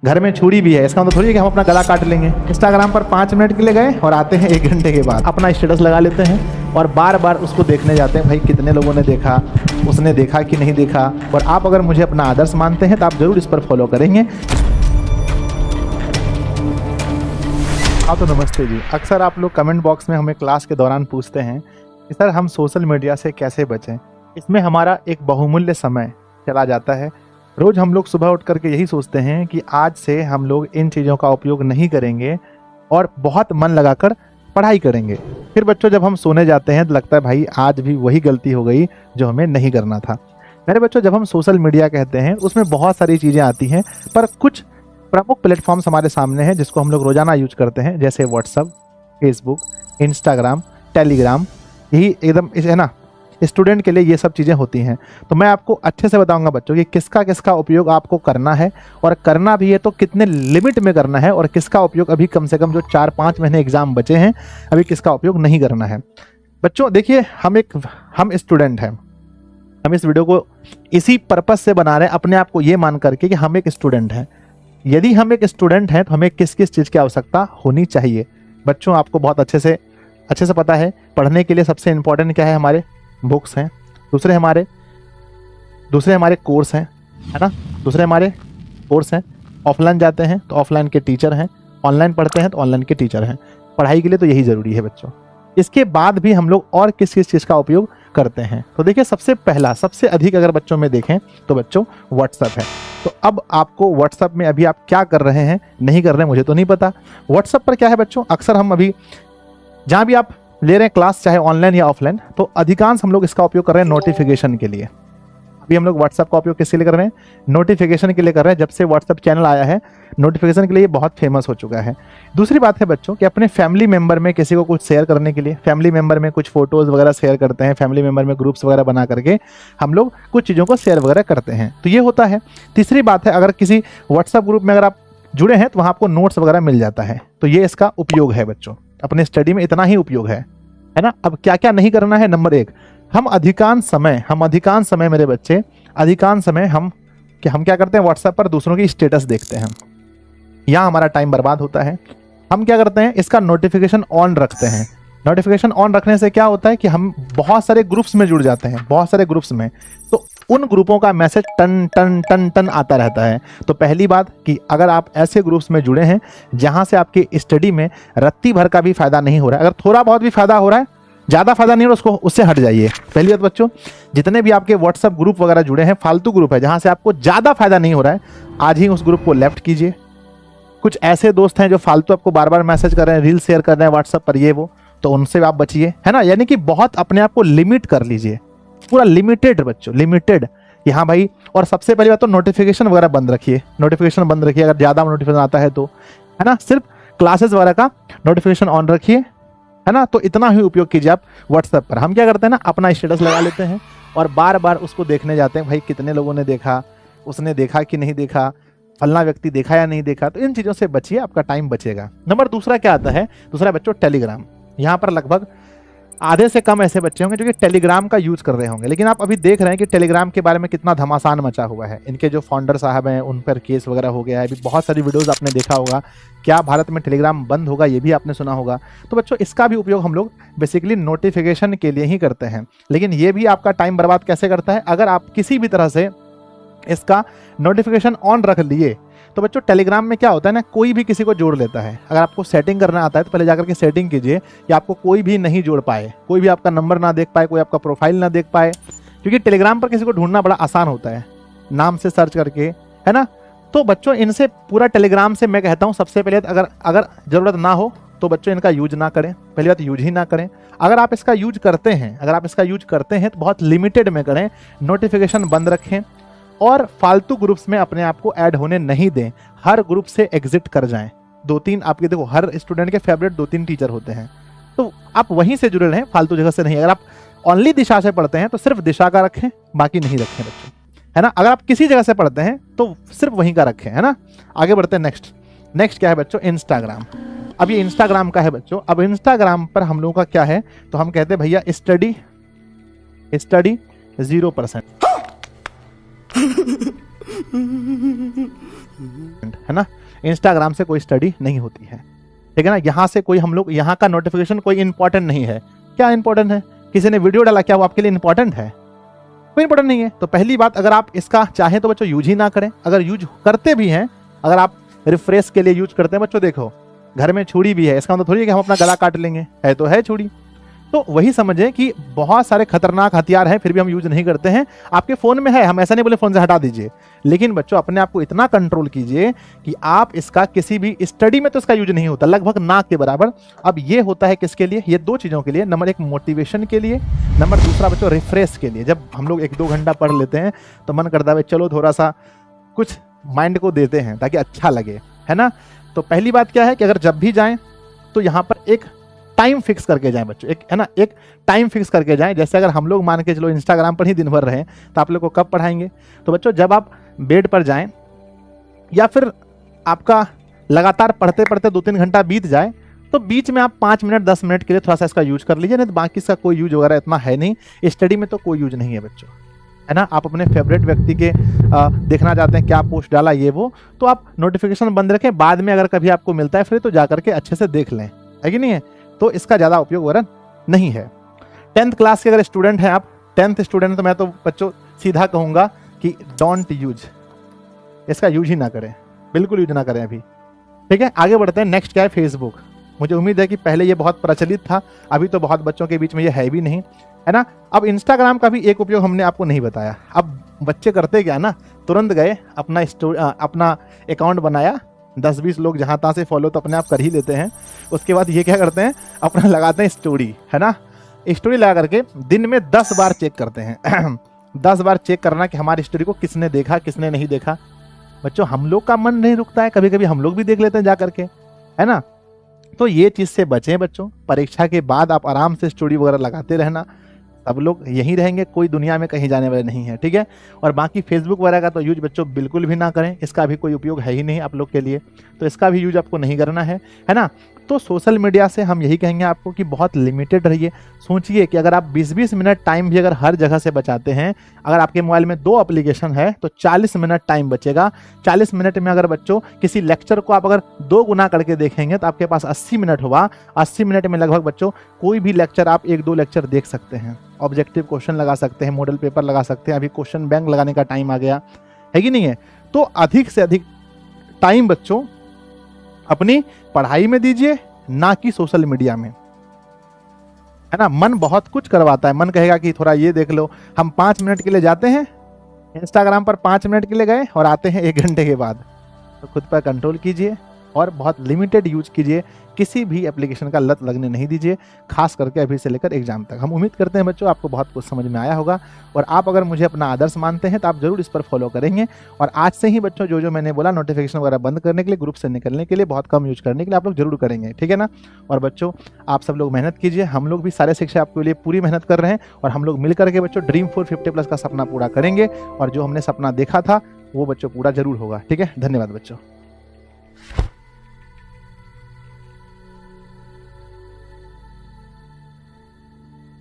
घर में छुरी भी है, इसका मतलब थोड़ी है कि हम अपना गला काट लेंगे। इंस्टाग्राम पर 5 मिनट के लिए गए और आते हैं 1 घंटे के बाद, अपना स्टेटस लगा लेते हैं और बार बार उसको देखने जाते हैं, भाई कितने लोगों ने देखा, उसने देखा कि नहीं देखा। और आप अगर मुझे अपना आदर्श मानते हैं तो आप ज़रूर इस पर फॉलो करेंगे। हाँ तो नमस्ते जी। अक्सर आप लोग कमेंट बॉक्स में हमें क्लास के दौरान पूछते हैं कि सर हम सोशल मीडिया से कैसे बचें। इसमें हमारा एक बहुमूल्य समय चला जाता है। रोज़ हम लोग सुबह उठ करके यही सोचते हैं कि आज से हम लोग इन चीज़ों का उपयोग नहीं करेंगे और बहुत मन लगाकर पढ़ाई करेंगे। फिर बच्चों जब हम सोने जाते हैं तो लगता है भाई आज भी वही गलती हो गई जो हमें नहीं करना था। मेरे बच्चों जब हम सोशल मीडिया कहते हैं उसमें बहुत सारी चीज़ें आती हैं, पर कुछ प्रमुख प्लेटफॉर्म्स हमारे सामने हैं जिसको हम लोग रोज़ाना यूज करते हैं, जैसे व्हाट्सअप, फेसबुक, इंस्टाग्राम, टेलीग्राम। यही एकदम है ना, स्टूडेंट के लिए ये सब चीज़ें होती हैं। तो मैं आपको अच्छे से बताऊंगा बच्चों कि किसका किसका उपयोग आपको करना है, और करना भी है तो कितने लिमिट में करना है, और किसका उपयोग अभी कम से कम जो 4-5 महीने एग्जाम बचे हैं अभी किसका उपयोग नहीं करना है। बच्चों देखिए, हम स्टूडेंट हैं। हम इस वीडियो को इसी पर्पस से बना रहे हैं, अपने आप को ये मान करके कि हम एक स्टूडेंट हैं। यदि हम एक स्टूडेंट हैं तो हमें किस किस चीज़ की आवश्यकता होनी चाहिए। बच्चों आपको बहुत अच्छे से पता है, पढ़ने के लिए सबसे इम्पोर्टेंट क्या है, हमारे बुक्स हैं, दूसरे हमारे कोर्स हैं, है ना, दूसरे हमारे कोर्स हैं। ऑफलाइन जाते हैं तो ऑफलाइन के टीचर हैं, ऑनलाइन पढ़ते हैं तो ऑनलाइन के टीचर हैं। पढ़ाई के लिए तो यही ज़रूरी है बच्चों। इसके बाद भी हम लोग और किस किस चीज़ का उपयोग करते हैं। तो देखिए, सबसे पहला सबसे अधिक अगर बच्चों में देखें तो बच्चों व्हाट्सअप है। तो अब आपको व्हाट्सअप में अभी आप क्या कर रहे हैं, नहीं कर रहे हैं, मुझे तो नहीं पता। व्हाट्सअप पर क्या है बच्चों, अक्सर हम अभी जहाँ भी आप ले रहे हैं क्लास, चाहे ऑनलाइन या ऑफलाइन, तो अधिकांश हम लोग इसका उपयोग कर रहे हैं नोटिफिकेशन के लिए। अभी हम लोग व्हाट्सअप का उपयोग किसके लिए कर रहे हैं, नोटिफिकेशन के लिए कर रहे हैं। जब से व्हाट्सअप चैनल आया है नोटिफिकेशन के लिए बहुत फेमस हो चुका है। दूसरी बात है बच्चों कि अपने फैमिली मेंबर में किसी को कुछ शेयर करने के लिए, फैमिली मेंबर में कुछ फोटोज़ वगैरह शेयर करते हैं, फैमिली मेंबर में ग्रुप्स वगैरह बना करके हम लोग कुछ चीज़ों को शेयर वगैरह करते हैं, तो ये होता है। तीसरी बात है, अगर किसी व्हाट्सअप ग्रुप में अगर आप जुड़े हैं तो वहाँ आपको नोट्स वगैरह मिल जाता है, तो ये इसका उपयोग है बच्चों। अपने स्टडी में इतना ही उपयोग है ना। अब क्या क्या नहीं करना है, नंबर 1, हम अधिकांश समय मेरे बच्चे, अधिकांश समय हम क्या करते हैं, व्हाट्सएप पर दूसरों की स्टेटस देखते हैं। यहाँ हमारा टाइम बर्बाद होता है। हम क्या करते हैं, इसका नोटिफिकेशन ऑन रखते हैं। नोटिफिकेशन ऑन रखने से क्या होता है कि हम बहुत सारे ग्रुप्स में जुड़ जाते हैं, बहुत सारे ग्रुप्स में, तो उन ग्रुपों का मैसेज टन टन टन टन आता रहता है। तो पहली बात कि अगर आप ऐसे ग्रुप्स में जुड़े हैं जहां से आपकी स्टडी में रत्ती भर का भी फायदा नहीं हो रहा है, अगर थोड़ा बहुत भी फायदा हो रहा है, ज़्यादा फायदा नहीं हो रहा, उससे हट जाइए। पहली बात बच्चों, जितने भी आपके व्हाट्सअप ग्रुप वगैरह जुड़े हैं, फालतू ग्रुप है जहां से आपको ज़्यादा फायदा नहीं हो रहा है, आज ही उस ग्रुप को लेफ्ट कीजिए। कुछ ऐसे दोस्त हैं जो फालतू आपको बार बार मैसेज कर रहे हैं, रील शेयर कर रहे हैं व्हाट्सअप पर, ये वो, तो उनसे आप बचिए, है ना। यानी कि बहुत अपने आप को लिमिट कर लीजिए, पूरा लिमिटेड बच्चों, लिमिटेड कि हाँ भाई। और सबसे पहली बात तो नोटिफिकेशन वगैरह बंद रखिए, नोटिफिकेशन बंद रखिए। अगर ज़्यादा नोटिफिकेशन आता है तो, है ना, सिर्फ क्लासेस वगैरह का नोटिफिकेशन ऑन रखिए, है ना। तो इतना ही उपयोग कीजिए आप व्हाट्सएप पर। हम क्या करते हैं ना, अपना स्टेटस लगा लेते हैं और बार बार उसको देखने जाते हैं, भाई कितने लोगों ने देखा, उसने देखा कि नहीं देखा, फलना व्यक्ति देखा या नहीं देखा। तो इन चीज़ों से बचिए, आपका टाइम बचेगा। नंबर दूसरा क्या आता है, दूसरा बच्चों टेलीग्राम। यहाँ पर लगभग आधे से कम ऐसे बच्चे होंगे जो कि टेलीग्राम का यूज़ कर रहे होंगे, लेकिन आप अभी देख रहे हैं कि टेलीग्राम के बारे में कितना घमासान मचा हुआ है। इनके जो फाउंडर साहब हैं उन पर केस वगैरह हो गया है। अभी बहुत सारी वीडियोस आपने देखा होगा, क्या भारत में टेलीग्राम बंद होगा ये भी आपने सुना होगा। तो बच्चों इसका भी उपयोग हम लोग बेसिकली नोटिफिकेशन के लिए ही करते हैं, लेकिन ये भी आपका टाइम बर्बाद कैसे करता है, अगर आप किसी भी तरह से इसका नोटिफिकेशन ऑन रख लिए। तो बच्चों टेलीग्राम में क्या होता है ना, कोई भी किसी को जोड़ लेता है। अगर आपको सेटिंग करना आता है तो पहले जाकर के सेटिंग कीजिए कि आपको कोई भी नहीं जोड़ पाए, कोई भी आपका नंबर ना देख पाए, कोई आपका प्रोफाइल ना देख पाए, क्योंकि टेलीग्राम पर किसी को ढूंढना बड़ा आसान होता है, नाम से सर्च करके, है ना। तो बच्चों इनसे पूरा टेलीग्राम से मैं कहता हूँ, सबसे पहले अगर ज़रूरत ना हो तो बच्चों इनका यूज ना करें। पहली बात, यूज ही ना करें। अगर आप इसका यूज करते हैं तो बहुत लिमिटेड में करें, नोटिफिकेशन बंद रखें और फालतू ग्रुप्स में अपने आप को ऐड होने नहीं दें। हर ग्रुप से एग्जिट कर जाएं। 2-3 आपके, देखो हर स्टूडेंट के फेवरेट 2-3 टीचर होते हैं, तो आप वहीं से जुड़े रहें, फालतू जगह से नहीं। अगर आप ओनली दिशा से पढ़ते हैं तो सिर्फ दिशा का रखें, बाकी नहीं रखें बच्चों, है ना। अगर आप किसी जगह से पढ़ते हैं तो सिर्फ वहीं का रखें, है ना। आगे बढ़ते हैं। नेक्स्ट क्या है बच्चों, इंस्टाग्राम। अब ये इंस्टाग्राम का है बच्चों। अब इंस्टाग्राम पर हम लोगों का क्या है, तो हम कहते हैं भैया स्टडी 0%। है ना, इंस्टाग्राम से कोई स्टडी नहीं होती है, ठीक है ना। यहाँ से कोई हम लोग यहाँ का नोटिफिकेशन कोई इंपॉर्टेंट नहीं है। क्या इंपॉर्टेंट है? किसी ने वीडियो डाला, क्या वो आपके लिए इंपॉर्टेंट है? कोई इंपॉर्टेंट नहीं है। तो पहली बात, अगर आप इसका चाहें तो बच्चों यूज ही ना करें। अगर यूज करते भी हैं, अगर आप रिफ्रेश के लिए यूज करते हैं बच्चों, देखो घर में छुरी भी है, इसका मतलब थोड़ी है कि हम अपना गला काट लेंगे, है तो है छुरी। तो वही समझें कि बहुत सारे खतरनाक हथियार हैं, फिर भी हम यूज नहीं करते हैं। आपके फोन में है, हम ऐसा नहीं बोले फोन से हटा दीजिए, लेकिन बच्चों अपने आप को इतना कंट्रोल कीजिए कि आप इसका किसी भी स्टडी में तो इसका यूज नहीं होता, लगभग ना के बराबर। अब ये होता है किसके लिए? ये दो चीजों के लिए, नंबर एक मोटिवेशन के लिए, नंबर दूसरा बच्चों रिफ्रेश के लिए। जब हम लोग 1-2 घंटा पढ़ लेते हैं तो मन करता है चलो थोड़ा सा कुछ माइंड को देते हैं ताकि अच्छा लगे, है ना। तो पहली बात क्या है कि अगर जब भी जाएं तो यहाँ पर एक टाइम फिक्स करके जाएं बच्चों, एक है ना, एक टाइम फिक्स करके जाएं। जैसे अगर हम लोग मान के चलो इंस्टाग्राम पर ही दिन भर रहें तो आप लोग को कब पढ़ाएंगे? तो बच्चों जब आप बेड पर जाएं या फिर आपका लगातार पढ़ते पढ़ते 2-3 घंटा बीत जाए तो बीच में आप 5 मिनट 10 मिनट के लिए थोड़ा सा इसका यूज कर लीजिए, नहीं तो बाकी इसका कोई यूज वगैरह इतना है नहीं। स्टडी में तो कोई यूज नहीं है बच्चों, है ना। आप अपने फेवरेट व्यक्ति के देखना चाहते हैं क्या पोस्ट डाला ये वो, तो आप नोटिफिकेशन बंद रखें, बाद में अगर कभी आपको मिलता है फिर तो जा करके अच्छे से देख लें, है कि नहीं है। तो इसका ज़्यादा उपयोग वगैरह नहीं है। 10th क्लास के अगर स्टूडेंट हैं आप, 10th स्टूडेंट, तो मैं तो बच्चों सीधा कहूँगा कि डोंट यूज, इसका यूज ही ना करें, बिल्कुल यूज ना करें अभी, ठीक है। आगे बढ़ते हैं। नेक्स्ट क्या है? फेसबुक। मुझे उम्मीद है कि पहले ये बहुत प्रचलित था, अभी तो बहुत बच्चों के बीच में ये है भी नहीं, है ना। अब इंस्टाग्राम का भी एक उपयोग हमने आपको नहीं बताया। अब बच्चे करते क्या ना, तुरंत गए अपना अकाउंट बनाया, 10-20 लोग जहाँ तहाँ से फॉलो तो अपने आप कर ही लेते हैं। उसके बाद ये क्या करते हैं, अपना लगाते हैं स्टोरी, है ना। स्टोरी लगा करके दिन में 10 बार चेक करते हैं 10 बार चेक करना कि हमारी स्टोरी को किसने देखा किसने नहीं देखा। बच्चों हम लोग का मन नहीं रुकता है, कभी कभी हम लोग भी देख लेते हैं जा करके, है ना। तो ये चीज़ से बचें बच्चों। परीक्षा के बाद आप आराम से स्टोरी वगैरह लगाते रहना, सब लोग यहीं रहेंगे, कोई दुनिया में कहीं जाने वाले नहीं है, ठीक है। और बाकी फेसबुक वगैरह का तो यूज बच्चों बिल्कुल भी ना करें, इसका भी कोई उपयोग है ही नहीं आप लोग के लिए, तो इसका भी यूज आपको नहीं करना है ना। तो सोशल मीडिया से हम यही कहेंगे आपको कि बहुत लिमिटेड रहिए। सोचिए कि अगर आप 20-20 मिनट टाइम भी अगर हर जगह से बचाते हैं, अगर आपके मोबाइल में 2 एप्लीकेशन है तो 40 मिनट टाइम बचेगा। 40 मिनट में अगर बच्चों किसी लेक्चर को आप अगर 2 गुना करके देखेंगे तो आपके पास 80 मिनट हुआ। 80 मिनट में लगभग बच्चों कोई भी लेक्चर आप 1-2 लेक्चर देख सकते हैं, ऑब्जेक्टिव क्वेश्चन लगा सकते हैं, मॉडल पेपर लगा सकते हैं। अभी क्वेश्चन बैंक लगाने का टाइम आ गया है कि नहीं है। तो अधिक से अधिक टाइम बच्चों अपनी पढ़ाई में दीजिए, ना कि सोशल मीडिया में, है ना। मन बहुत कुछ करवाता है, मन कहेगा कि थोड़ा ये देख लो। हम 5 मिनट के लिए जाते हैं इंस्टाग्राम पर, 5 मिनट के लिए गए और आते हैं 1 घंटे के बाद। तो खुद पर कंट्रोल कीजिए और बहुत लिमिटेड यूज कीजिए, किसी भी एप्लीकेशन का लत लगने नहीं दीजिए, खास करके अभी से लेकर एग्जाम तक। हम उम्मीद करते हैं बच्चों आपको बहुत कुछ समझ में आया होगा, और आप अगर मुझे अपना आदर्श मानते हैं तो आप जरूर इस पर फॉलो करेंगे। और आज से ही बच्चों जो जो मैंने बोला नोटिफिकेशन वगैरह बंद करने के लिए, ग्रुप से निकलने के लिए, बहुत कम यूज करने के लिए आप लोग जरूर करेंगे, ठीक है ना। और बच्चों आप सब लोग मेहनत कीजिए, हम लोग भी सारे शिक्षा आपके लिए पूरी मेहनत कर रहे हैं, और हम लोग मिल करके बच्चों ड्रीम 450+ का सपना पूरा करेंगे, और जो हमने सपना देखा था वो बच्चों पूरा जरूर होगा, ठीक है। धन्यवाद बच्चों।